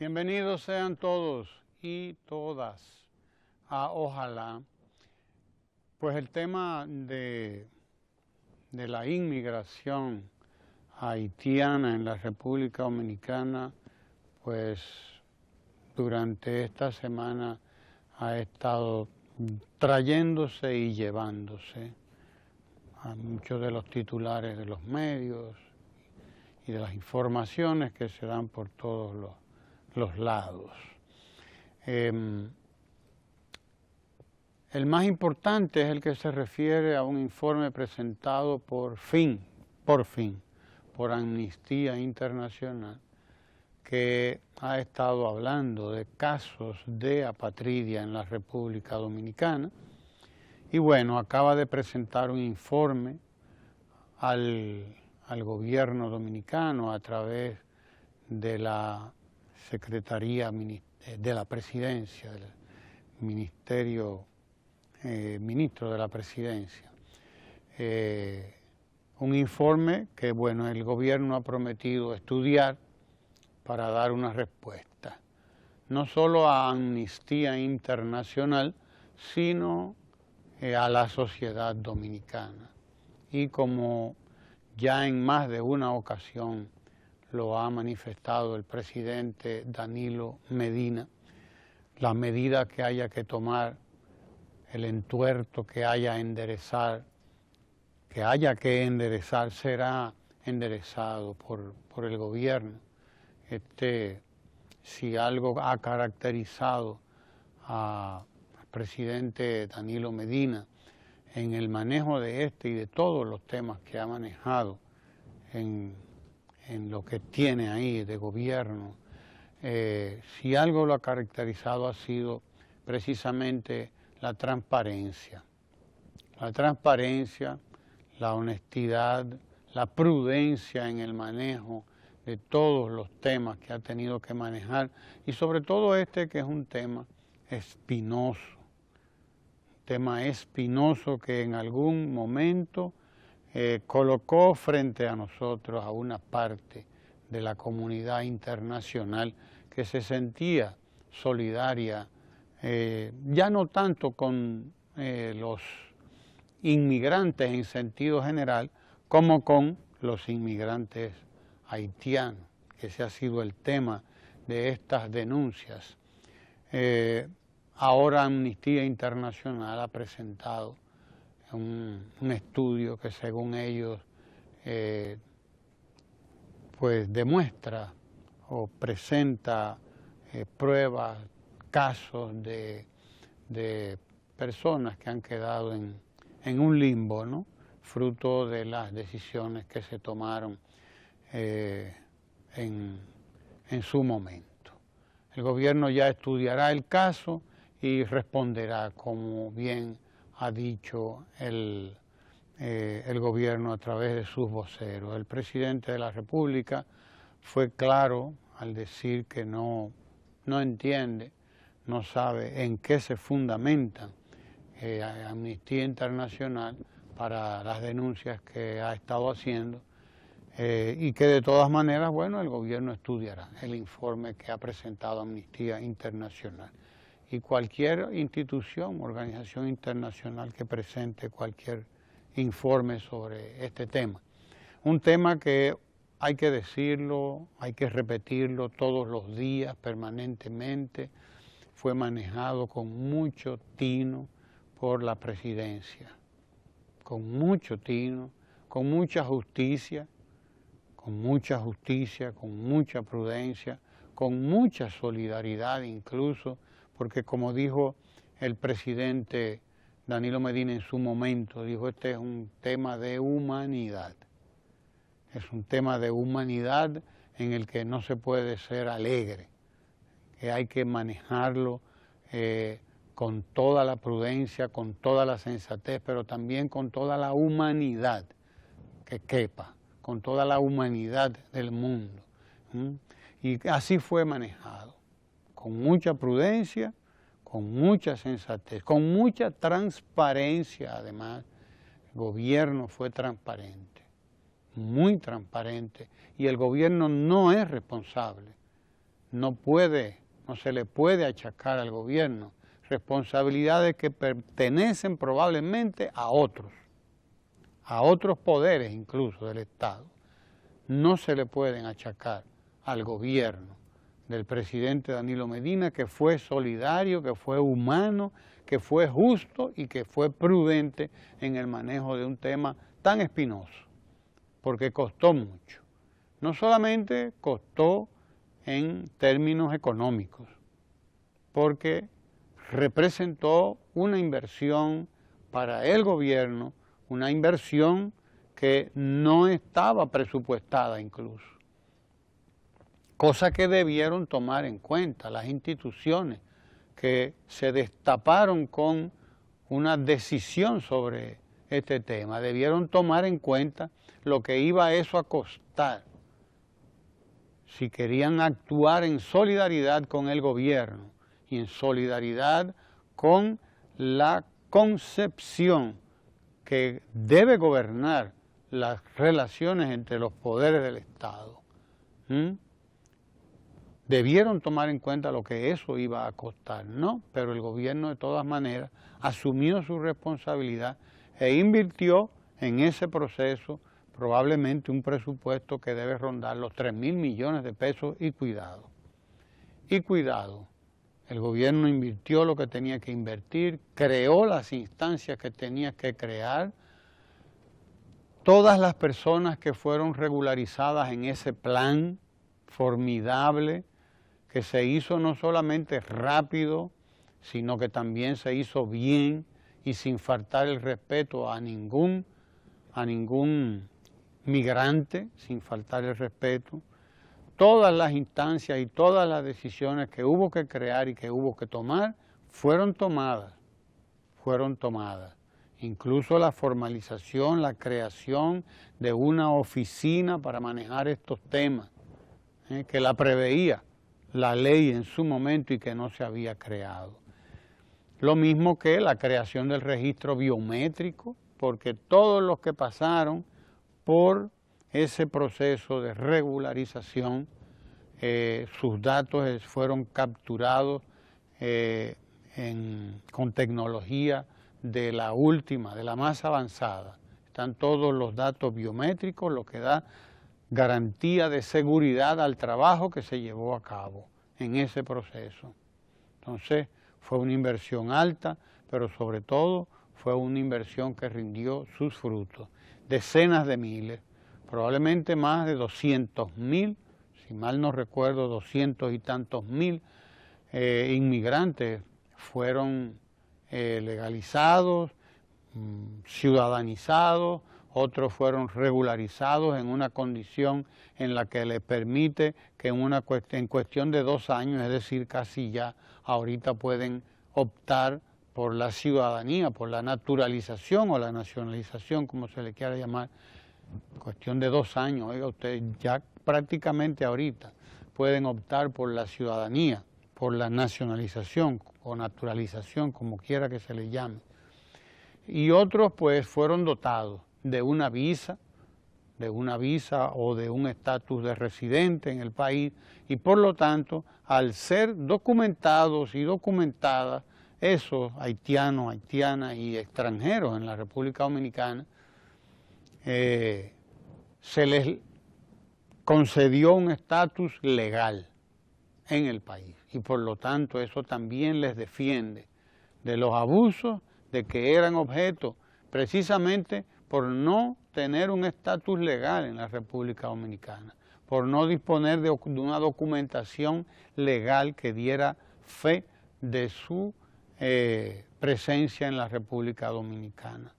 Bienvenidos sean todos y todas a Ojalá. Pues el tema de la inmigración haitiana en la República Dominicana, pues durante esta semana ha estado trayéndose y llevándose a muchos de los titulares de los medios y de las informaciones que se dan por todos los lados. El más importante es el que se refiere a un informe presentado por Amnistía Internacional, que ha estado hablando de casos de apatridia en la República Dominicana. Y bueno, acaba de presentar un informe al gobierno dominicano a través de la Secretaría de la Presidencia, del Ministro de la Presidencia. Un informe que, bueno, el gobierno ha prometido estudiar para dar una respuesta, no solo a Amnistía Internacional, sino a la sociedad dominicana. Y como ya en más de una ocasión lo ha manifestado el presidente Danilo Medina, la medida que haya que tomar, el entuerto que haya que enderezar, será enderezado por el gobierno. Si algo ha caracterizado al presidente Danilo Medina en el manejo de este y de todos los temas que ha manejado en lo que tiene ahí de gobierno, si algo lo ha caracterizado ha sido precisamente la transparencia. La transparencia, la honestidad, la prudencia en el manejo de todos los temas que ha tenido que manejar, y sobre todo que es un tema espinoso, que en algún momento colocó frente a nosotros a una parte de la comunidad internacional que se sentía solidaria, ya no tanto con los inmigrantes en sentido general, como con los inmigrantes haitianos, que ese ha sido el tema de estas denuncias. Ahora Amnistía Internacional ha presentado un estudio que, según ellos, pues demuestra o presenta pruebas, casos de personas que han quedado en un limbo, ¿no?, fruto de las decisiones que se tomaron en su momento. El gobierno ya estudiará el caso y responderá, como bien ha dicho el gobierno a través de sus voceros. El presidente de la República fue claro al decir que no entiende, no sabe en qué se fundamenta Amnistía Internacional para las denuncias que ha estado haciendo, y que de todas maneras, bueno, el gobierno estudiará el informe que ha presentado Amnistía Internacional. Y cualquier institución, organización internacional que presente cualquier informe sobre este tema. Un tema que hay que decirlo, hay que repetirlo todos los días, permanentemente, fue manejado con mucho tino por la presidencia, con mucho tino, con mucha justicia, con mucha prudencia, con mucha solidaridad incluso, porque como dijo el presidente Danilo Medina en su momento, dijo, este es un tema de humanidad. Es un tema de humanidad en el que no se puede ser alegre, que hay que manejarlo con toda la prudencia, con toda la sensatez, pero también con toda la humanidad que quepa, con toda la humanidad del mundo. Y así fue manejado, con mucha prudencia, con mucha sensatez, con mucha transparencia además. El gobierno fue transparente, muy transparente, y el gobierno no es responsable no se le puede achacar al gobierno responsabilidades que pertenecen probablemente a otros poderes incluso del Estado. No se le pueden achacar al gobierno del presidente Danilo Medina, que fue solidario, que fue humano, que fue justo y que fue prudente en el manejo de un tema tan espinoso, porque costó mucho. No solamente costó en términos económicos, porque representó una inversión para el gobierno, una inversión que no estaba presupuestada incluso, cosa que debieron tomar en cuenta las instituciones que se destaparon con una decisión sobre este tema. Debieron tomar en cuenta lo que iba eso a costar si querían actuar en solidaridad con el gobierno y en solidaridad con la concepción que debe gobernar las relaciones entre los poderes del Estado. Debieron tomar en cuenta lo que eso iba a costar, ¿no? Pero el gobierno de todas maneras asumió su responsabilidad e invirtió en ese proceso probablemente un presupuesto que debe rondar los 3.000 millones de pesos y cuidado. Y cuidado, el gobierno invirtió lo que tenía que invertir, creó las instancias que tenía que crear. Todas las personas que fueron regularizadas en ese plan formidable, que se hizo no solamente rápido, sino que también se hizo bien y sin faltar el respeto a ningún migrante, sin faltar el respeto. Todas las instancias y todas las decisiones que hubo que crear y que hubo que tomar fueron tomadas. Incluso la formalización, la creación de una oficina para manejar estos temas, que la preveía la ley en su momento y que no se había creado. Lo mismo que la creación del registro biométrico, porque todos los que pasaron por ese proceso de regularización, sus datos fueron capturados con tecnología de la última, de la más avanzada. Están todos los datos biométricos, lo que da garantía de seguridad al trabajo que se llevó a cabo en ese proceso. Entonces, fue una inversión alta, pero sobre todo fue una inversión que rindió sus frutos. Decenas de miles, probablemente más de 200.000, si mal no recuerdo, 200 y tantos mil inmigrantes fueron legalizados, ciudadanizados, otros fueron regularizados en una condición en la que les permite que en cuestión de 2 años, es decir, casi ya ahorita pueden optar por la ciudadanía, por la naturalización o la nacionalización, como se le quiera llamar, en cuestión de 2 años, oiga usted, ya prácticamente ahorita pueden optar por la ciudadanía, por la nacionalización o naturalización, como quiera que se le llame. Y otros pues fueron dotados de una visa o de un estatus de residente en el país, y por lo tanto, al ser documentados y documentadas, esos haitianos, haitianas y extranjeros en la República Dominicana, se les concedió un estatus legal en el país, y por lo tanto eso también les defiende de los abusos de que eran objeto precisamente por no tener un estatus legal en la República Dominicana, por no disponer de una documentación legal que diera fe de su presencia en la República Dominicana.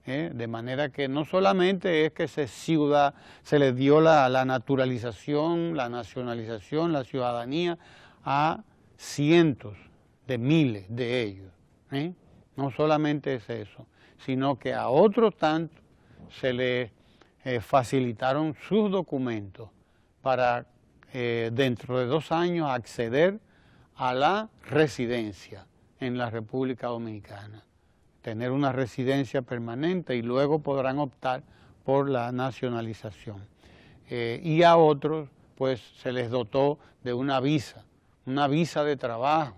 De manera que no solamente es que se les dio la naturalización, la nacionalización, la ciudadanía a cientos de miles de ellos, no solamente es eso, sino que a otros tantos se les facilitaron sus documentos para dentro de 2 años acceder a la residencia en la República Dominicana, tener una residencia permanente, y luego podrán optar por la nacionalización. Y a otros pues se les dotó de una visa de trabajo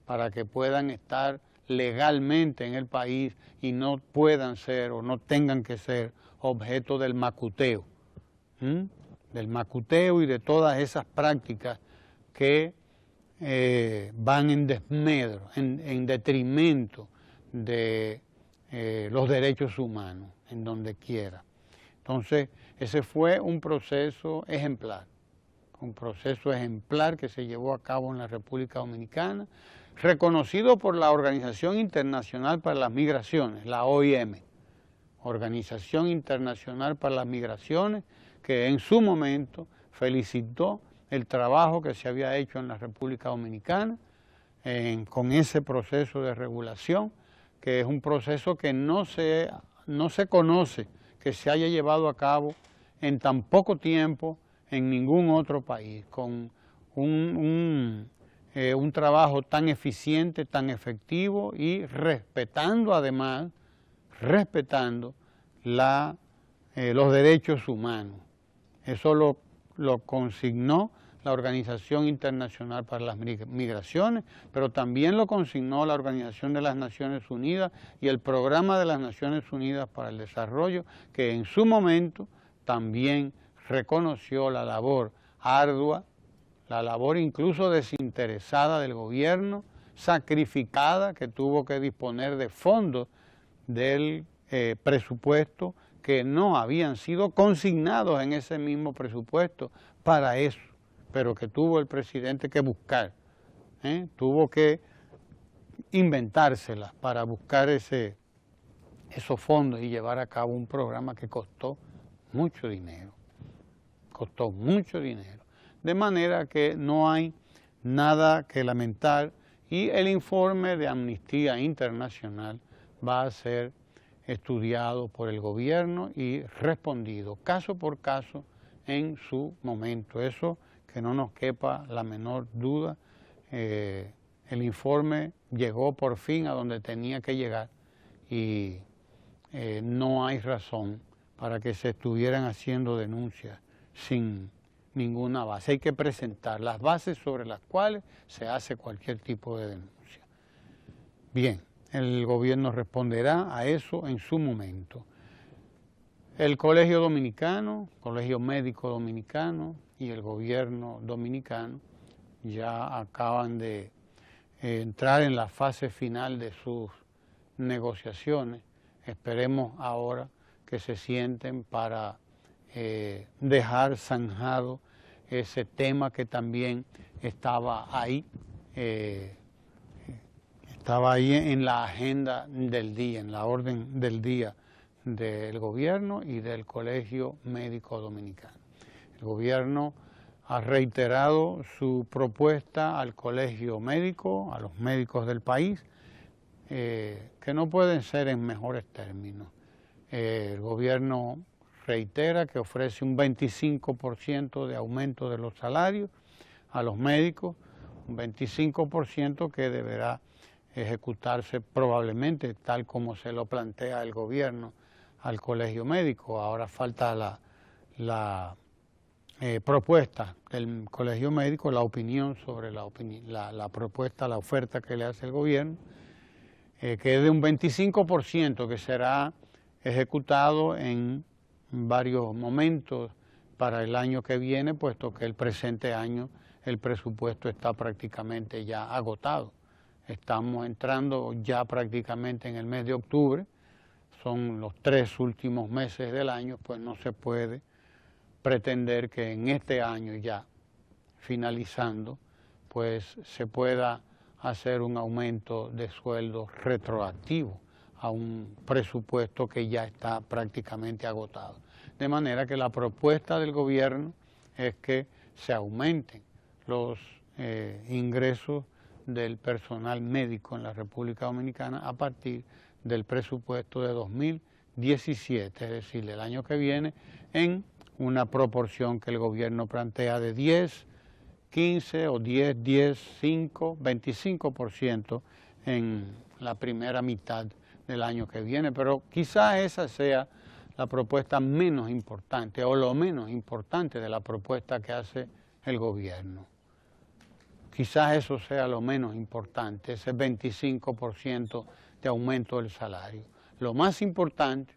para que puedan estar legalmente en el país y no puedan ser o no tengan que ser objeto del macuteo, del macuteo y de todas esas prácticas que van en desmedro, en detrimento de los derechos humanos, en donde quiera. Entonces, ese fue un proceso ejemplar que se llevó a cabo en la República Dominicana, reconocido por la Organización Internacional para las Migraciones, la OIM, Organización Internacional para las Migraciones, que en su momento felicitó el trabajo que se había hecho en la República Dominicana con ese proceso de regulación, que es un proceso que no se conoce que se haya llevado a cabo en tan poco tiempo en ningún otro país, con un trabajo tan eficiente, tan efectivo y respetando además, los derechos humanos. Eso lo consignó la Organización Internacional para las Migraciones, pero también lo consignó la Organización de las Naciones Unidas y el Programa de las Naciones Unidas para el Desarrollo, que en su momento también reconoció la labor ardua, la labor incluso desinteresada del gobierno, sacrificada, que tuvo que disponer de fondos del presupuesto que no habían sido consignados en ese mismo presupuesto para eso, pero que tuvo el presidente que buscar, tuvo que inventárselas para buscar esos fondos y llevar a cabo un programa que costó mucho dinero, de manera que no hay nada que lamentar y el informe de Amnistía Internacional va a ser estudiado por el gobierno y respondido caso por caso en su momento. Eso que no nos quepa la menor duda. El informe llegó por fin a donde tenía que llegar y no hay razón para que se estuvieran haciendo denuncias sin ninguna base. Hay que presentar las bases sobre las cuales se hace cualquier tipo de denuncia. Bien, el gobierno responderá a eso en su momento. El Colegio Dominicano, Colegio Médico Dominicano y el gobierno dominicano ya acaban de entrar en la fase final de sus negociaciones. Esperemos ahora que se sienten para dejar zanjado ese tema que también estaba ahí en la agenda del día, en la orden del día del gobierno y del Colegio Médico Dominicano. El gobierno ha reiterado su propuesta al Colegio Médico, a los médicos del país, que no pueden ser en mejores términos. El gobierno reitera que ofrece un 25% de aumento de los salarios a los médicos, un 25% que deberá ejecutarse probablemente tal como se lo plantea el gobierno al Colegio Médico. Ahora falta la propuesta del Colegio Médico, la opinión sobre la propuesta, la oferta que le hace el gobierno, que es de un 25% que será ejecutado en varios momentos para el año que viene, puesto que el presente año el presupuesto está prácticamente ya agotado. Estamos entrando ya prácticamente en el mes de octubre, son los 3 últimos meses del año, pues no se puede pretender que en este año ya finalizando, pues se pueda hacer un aumento de sueldo retroactivo a un presupuesto que ya está prácticamente agotado. De manera que la propuesta del gobierno es que se aumenten los ingresos del personal médico en la República Dominicana a partir del presupuesto de 2017, es decir, del año que viene, en una proporción que el gobierno plantea de 10, 15 o 10, 10, 5, 25% en la primera mitad del año que viene, pero quizá esa sea la propuesta menos importante o lo menos importante de la propuesta que hace el gobierno. Quizás eso sea lo menos importante, ese 25% de aumento del salario. Lo más importante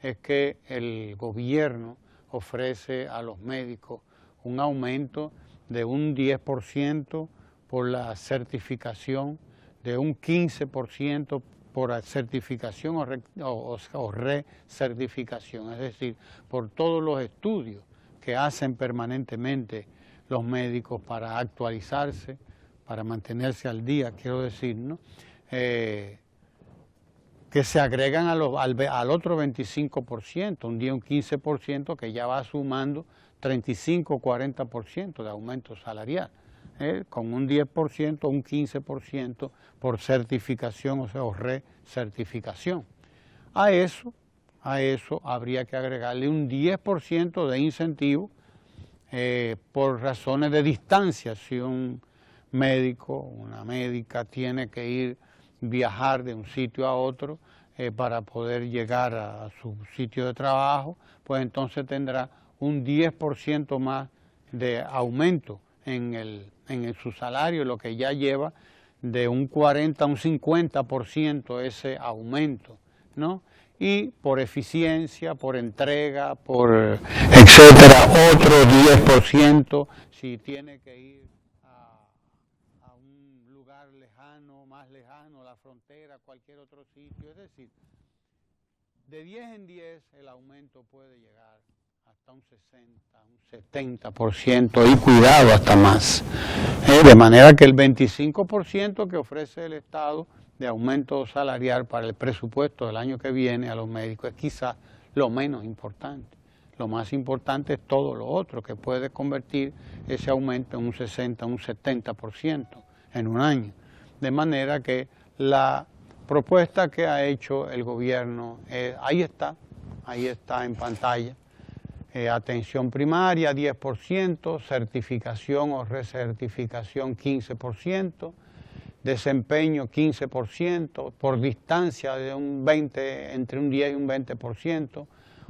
es que el gobierno ofrece a los médicos un aumento de un 10% por la certificación, de un 15% por la certificación o recertificación, es decir, por todos los estudios que hacen permanentemente los médicos para actualizarse, para mantenerse al día, quiero decir, ¿no? Que se agregan al otro 25%, un día un 15% que ya va sumando 35-40% de aumento salarial, con un 10%, un 15% por certificación, o sea, o recertificación. A eso habría que agregarle un 10% de incentivo por razones de distancia. Si un médico, una médica tiene que viajar de un sitio a otro para poder llegar a su sitio de trabajo, pues entonces tendrá un 10% más de aumento en su salario, lo que ya lleva de un 40 a un 50% ese aumento, ¿no? Y por eficiencia, por entrega, por etcétera, otro 10% si tiene que ir a un lugar lejano, más lejano, la frontera, cualquier otro sitio. Es decir, de 10 en 10 el aumento puede llegar hasta un 60, un 70% y cuidado hasta más. De manera que el 25% que ofrece el Estado de aumento salarial para el presupuesto del año que viene a los médicos es quizás lo menos importante. Lo más importante es todo lo otro, que puede convertir ese aumento en un 60, un 70% en un año. De manera que la propuesta que ha hecho el gobierno, ahí está en pantalla. Atención primaria 10%, certificación o recertificación 15%, desempeño 15%, por distancia de un 20, entre un 10 y un 20%,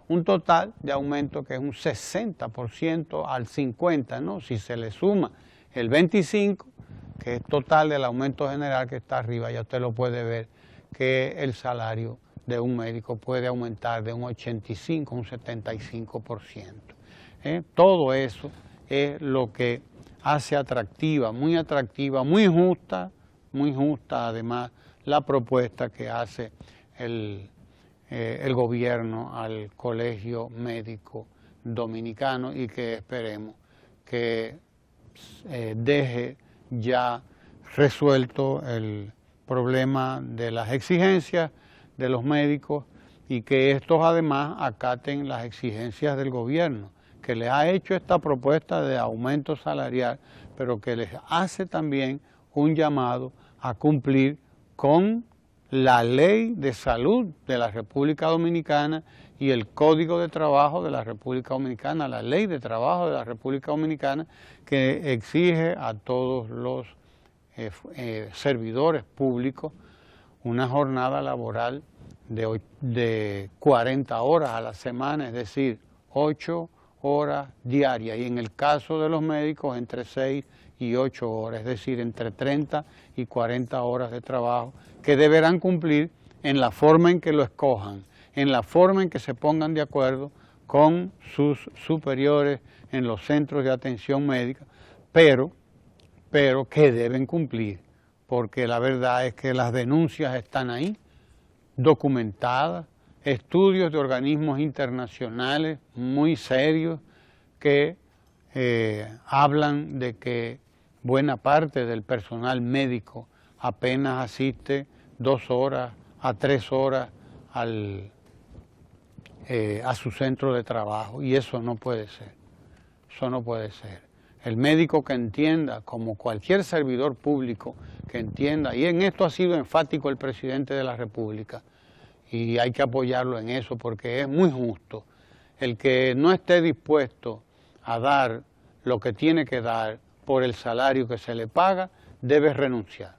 un total de aumento que es un 60% al 50%, ¿no? Si se le suma el 25%, que es total del aumento general que está arriba, ya usted lo puede ver, que el salario de un médico puede aumentar de un 85 a un 75%. Todo eso es lo que hace atractiva, muy justa además la propuesta que hace el gobierno al Colegio Médico Dominicano y que esperemos que deje ya resuelto el problema de las exigencias de los médicos y que estos además acaten las exigencias del gobierno, que les ha hecho esta propuesta de aumento salarial, pero que les hace también un llamado a cumplir con la ley de salud de la República Dominicana y el Código de Trabajo de la República Dominicana, la ley de trabajo de la República Dominicana, que exige a todos los servidores públicos una jornada laboral de 40 horas a la semana, es decir, 8 horas diarias, y en el caso de los médicos entre 6 y 8 horas, es decir, entre 30 y 40 horas de trabajo, que deberán cumplir en la forma en que lo escojan, en la forma en que se pongan de acuerdo con sus superiores en los centros de atención médica, pero que deben cumplir, porque la verdad es que las denuncias están ahí, documentadas, estudios de organismos internacionales muy serios que hablan de que buena parte del personal médico apenas asiste 2 horas a 3 horas a su centro de trabajo, y eso no puede ser, eso no puede ser. El médico que entienda, como cualquier servidor público que entienda, y en esto ha sido enfático el presidente de la República, y hay que apoyarlo en eso porque es muy justo. El que no esté dispuesto a dar lo que tiene que dar por el salario que se le paga, debe renunciar.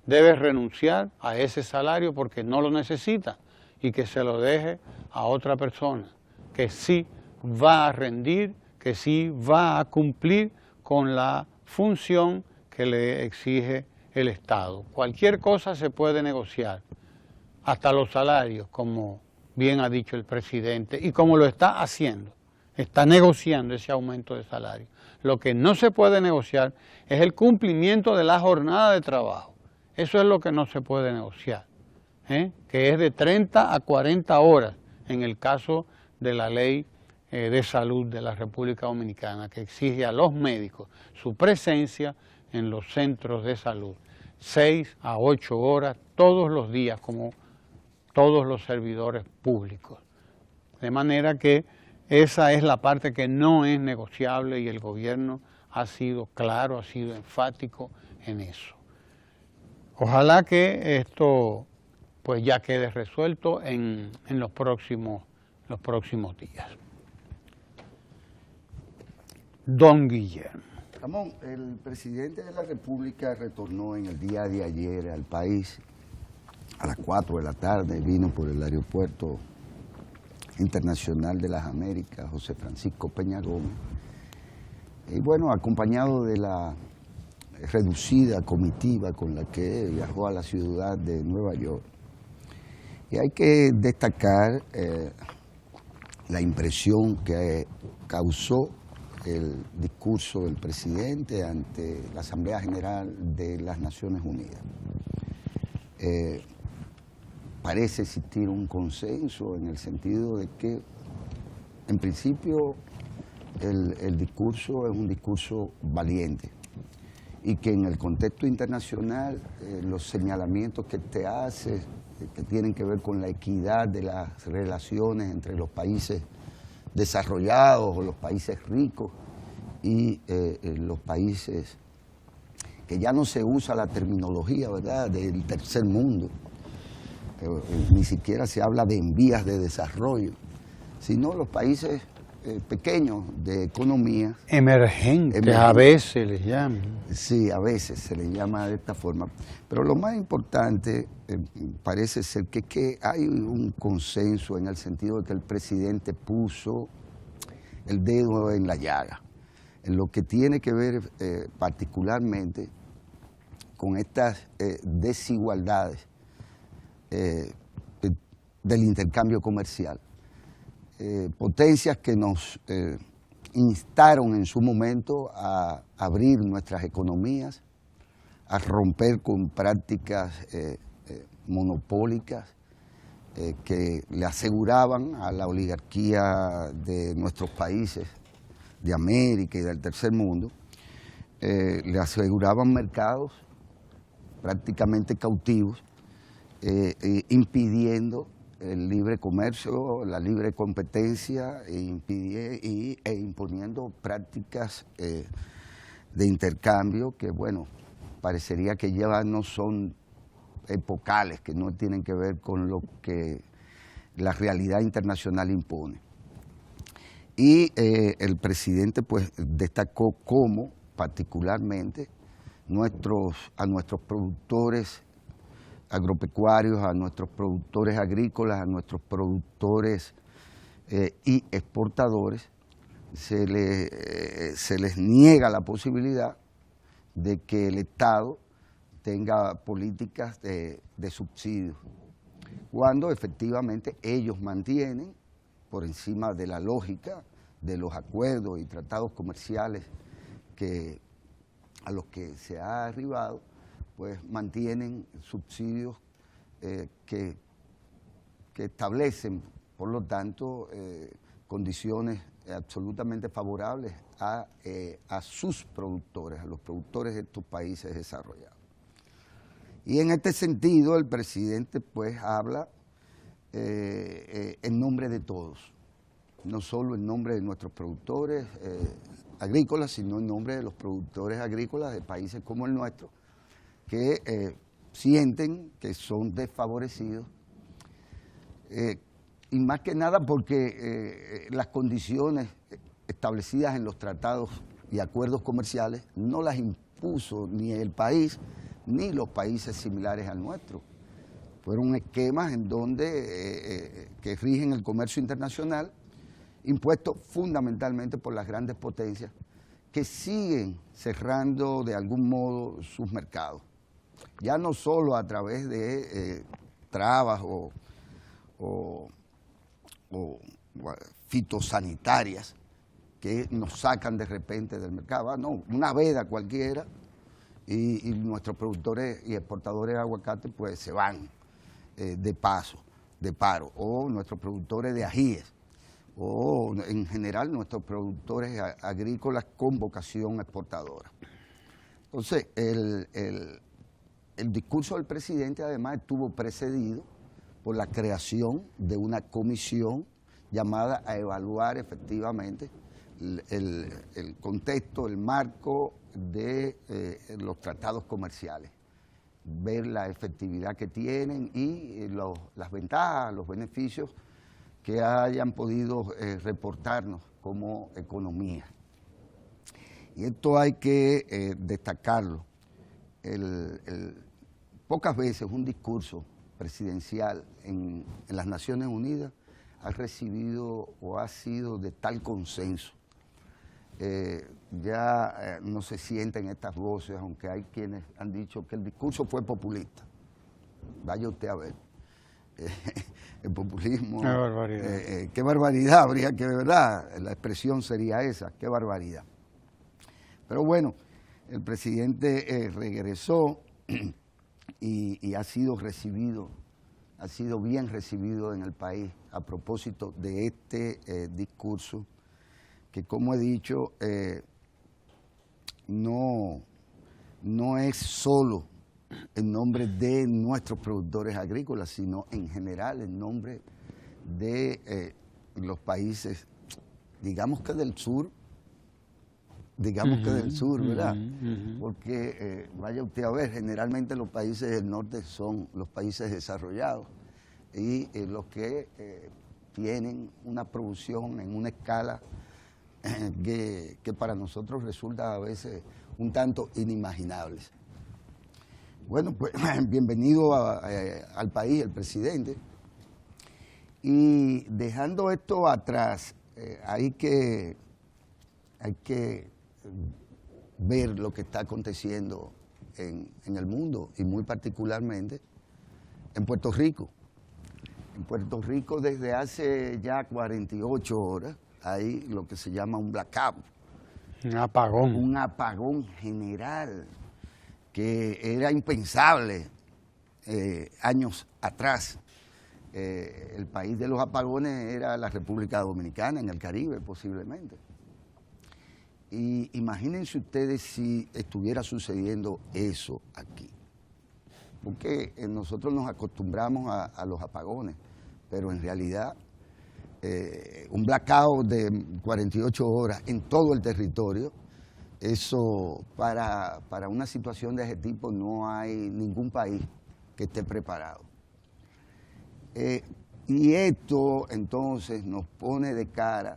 Debe renunciar a ese salario porque no lo necesita y que se lo deje a otra persona que sí va a rendir, que sí va a cumplir con la función que le exige el Estado. Cualquier cosa se puede negociar, hasta los salarios, como bien ha dicho el presidente, y como lo está haciendo, está negociando ese aumento de salario. Lo que no se puede negociar es el cumplimiento de la jornada de trabajo. Eso es lo que no se puede negociar, que es de 30 a 40 horas en el caso de la ley de salud de la República Dominicana, que exige a los médicos su presencia en los centros de salud, 6 a 8 horas todos los días, como todos los servidores públicos. De manera que esa es la parte que no es negociable y el gobierno ha sido claro, ha sido enfático en eso. Ojalá que esto pues ya quede resuelto en los próximos días. Don Guillermo. Ramón, el presidente de la República retornó en el día de ayer al país a las 4 de la tarde, vino por el Aeropuerto Internacional de las Américas, José Francisco Peña Gómez, y bueno, acompañado de la reducida comitiva con la que viajó a la ciudad de Nueva York. Y hay que destacar la impresión que causó el discurso del presidente ante la Asamblea General de las Naciones Unidas. Parece existir un consenso en el sentido de que, en principio, el discurso es un discurso valiente y que en el contexto internacional los señalamientos que te hace, que tienen que ver con la equidad de las relaciones entre los países desarrollados o los países ricos y los países que ya no se usa la terminología, ¿verdad?, del tercer mundo. Ni siquiera se habla de en vías de desarrollo, sino los países pequeños de economía. Emergentes, a veces les llaman. Sí, a veces se les llama de esta forma. Pero lo más importante parece ser que hay un consenso en el sentido de que el presidente puso el dedo en la llaga, en lo que tiene que ver particularmente con estas desigualdades del intercambio comercial. Potencias que nos instaron en su momento a abrir nuestras economías, a romper con prácticas monopólicas que le aseguraban a la oligarquía de nuestros países de América y del tercer mundo, le aseguraban mercados prácticamente cautivos, impidiendo el libre comercio, la libre competencia e imponiendo prácticas de intercambio que, bueno, parecería que ya no son epocales, que no tienen que ver con lo que la realidad internacional impone. Y el presidente pues destacó cómo particularmente a nuestros productores agropecuarios, a nuestros productores agrícolas, a nuestros productores y exportadores, se les niega la posibilidad de que el Estado tenga políticas de subsidios, cuando efectivamente ellos mantienen, por encima de la lógica de los acuerdos y tratados comerciales a los que se ha arribado, pues mantienen subsidios que establecen, por lo tanto, condiciones absolutamente favorables a sus productores, a los productores de estos países desarrollados. Y en este sentido el presidente pues habla en nombre de todos, no solo en nombre de nuestros productores agrícolas, sino en nombre de los productores agrícolas de países como el nuestro, que sienten que son desfavorecidos, y más que nada porque las condiciones establecidas en los tratados y acuerdos comerciales no las impuso ni el país ni los países similares al nuestro. Fueron esquemas en donde que rigen el comercio internacional impuestos fundamentalmente por las grandes potencias que siguen cerrando de algún modo sus mercados. Ya no solo a través de trabas o fitosanitarias que nos sacan de repente del mercado. No, una veda cualquiera y nuestros productores y exportadores de aguacate pues se van de paro, o nuestros productores de ajíes, o en general nuestros productores agrícolas con vocación exportadora. Entonces, el discurso del presidente además estuvo precedido por la creación de una comisión llamada a evaluar efectivamente el contexto, el marco de los tratados comerciales, ver la efectividad que tienen y las ventajas, los beneficios que hayan podido reportarnos como economía. Y esto hay que destacarlo. Pocas veces un discurso presidencial en las Naciones Unidas ha recibido o ha sido de tal consenso. No se sienten estas voces, aunque hay quienes han dicho que el discurso fue populista. Vaya usted a ver. El populismo. Qué barbaridad. Qué barbaridad, habría que, de verdad, la expresión sería esa, qué barbaridad. Pero bueno, el presidente regresó y ha sido bien recibido en el país a propósito de este discurso, que como he dicho, no es solo en nombre de nuestros productores agrícolas, sino en general en nombre de los países, digamos que del sur, ¿verdad? Porque vaya usted a ver, generalmente los países del norte son los países desarrollados y los que tienen una producción en una escala que para nosotros resulta a veces un tanto inimaginables. Bueno, pues bienvenido al país el presidente. Y dejando esto atrás, hay que ver lo que está aconteciendo en el mundo y muy particularmente en Puerto Rico. En Puerto Rico desde hace ya 48 horas hay lo que se llama un blackout. Un apagón. Un apagón general que era impensable años atrás. El país de los apagones era la República Dominicana, en el Caribe posiblemente. Y imagínense ustedes si estuviera sucediendo eso aquí. Porque nosotros nos acostumbramos a los apagones, pero en realidad un blackout de 48 horas en todo el territorio, eso para una situación de ese tipo no hay ningún país que esté preparado. Y esto entonces nos pone de cara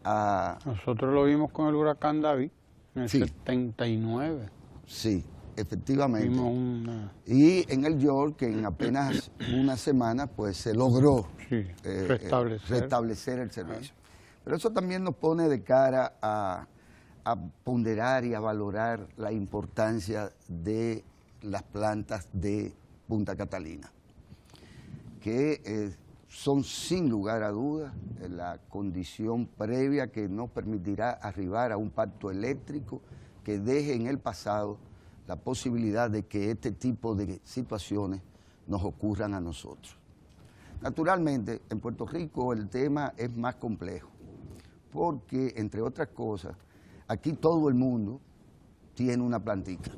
a... Nosotros lo vimos con el huracán David en el 79. Sí, efectivamente. Vimos una... Y en el York, que en apenas una semana, pues se logró restablecer el servicio. Pero eso también nos pone de cara a ponderar y a valorar la importancia de las plantas de Punta Catalina, que son sin lugar a dudas la condición previa que nos permitirá arribar a un pacto eléctrico que deje en el pasado la posibilidad de que este tipo de situaciones nos ocurran a nosotros. Naturalmente, en Puerto Rico el tema es más complejo, porque, entre otras cosas, aquí todo el mundo tiene una plantica.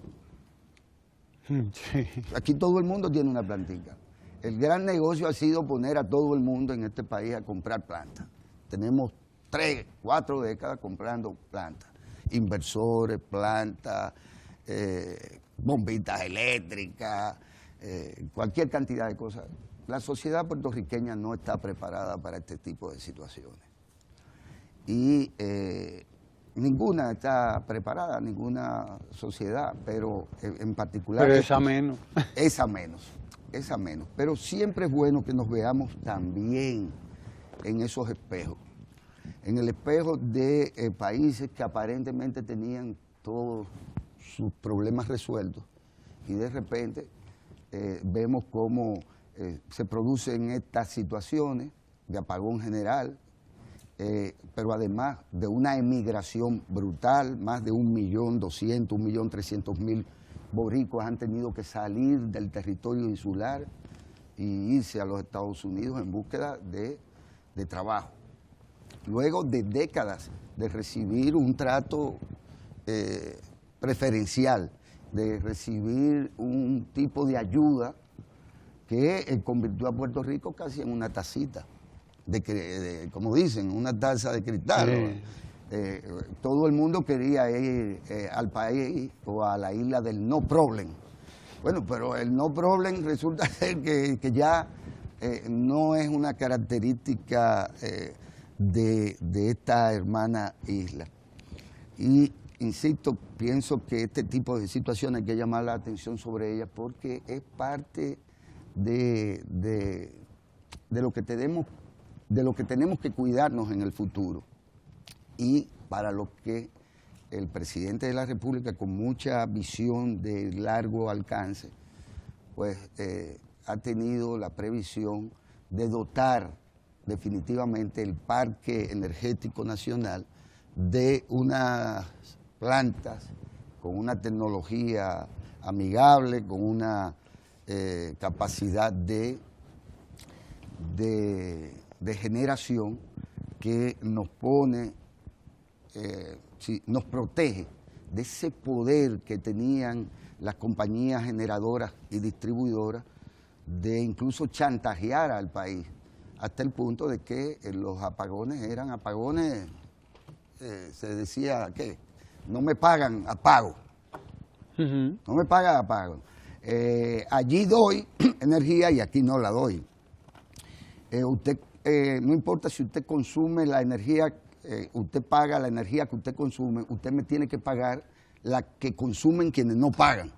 Sí. Aquí todo el mundo tiene una plantica. El gran negocio ha sido poner a todo el mundo en este país a comprar plantas. Tenemos 3, 4 décadas comprando plantas. Inversores, plantas, bombitas eléctricas, cualquier cantidad de cosas. La sociedad puertorriqueña no está preparada para este tipo de situaciones. Y ninguna está preparada, ninguna sociedad, pero en particular... Pero esa menos. Esa menos. Pero siempre es bueno que nos veamos también en esos espejos. en el espejo de países que aparentemente tenían todos sus problemas resueltos y de repente vemos cómo se producen estas situaciones de apagón general, pero además de una emigración brutal. Más de 1.200.000, 1.300.000 boricuas han tenido que salir del territorio insular y irse a los Estados Unidos en búsqueda de trabajo. Luego de décadas de recibir un trato preferencial, de recibir un tipo de ayuda que convirtió a Puerto Rico casi en una tacita, como dicen, una taza de cristal. Sí. Todo el mundo quería ir al país o a la isla del no problem. Bueno, pero el no problem resulta ser que ya no es una característica de esta hermana isla. Y insisto, pienso que este tipo de situaciones hay que llamar la atención sobre ellas porque es parte de lo que tenemos que cuidarnos en el futuro y para lo que el presidente de la República, con mucha visión de largo alcance, pues ha tenido la previsión de dotar definitivamente el Parque Energético Nacional de unas plantas con una tecnología amigable, con una capacidad de generación que nos pone, nos protege de ese poder que tenían las compañías generadoras y distribuidoras de incluso chantajear al país, hasta el punto de que los apagones eran apagones, se decía que no me pagan, apago. No me pagan, apago. Allí doy energía y aquí no la doy. No importa si usted consume la energía, usted paga la energía que usted consume, usted me tiene que pagar la que consumen quienes no pagan.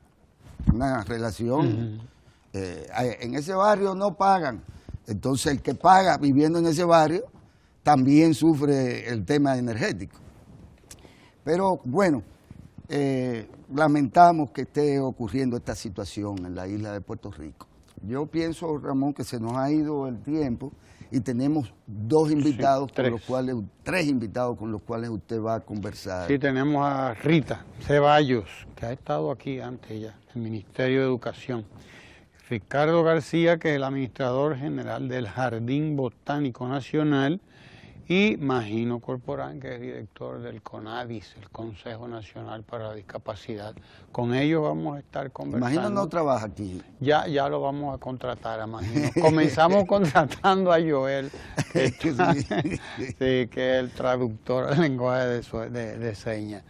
Una relación, en ese barrio no pagan, entonces el que paga viviendo en ese barrio también sufre el tema energético. Pero bueno, lamentamos que esté ocurriendo esta situación en la isla de Puerto Rico. Yo pienso, Ramón, que se nos ha ido el tiempo y tenemos tres invitados con los cuales usted va a conversar. Sí, tenemos a Rita Ceballos, que ha estado aquí antes ya, en el Ministerio de Educación. Ricardo García, que es el administrador general del Jardín Botánico Nacional, y Magino Corporán, que es director del CONADIS, el Consejo Nacional para la Discapacidad. Con ellos vamos a estar conversando. Magino no trabaja aquí. Ya lo vamos a contratar a Magino. Comenzamos contratando a Joel, que es el traductor del lenguaje de señas.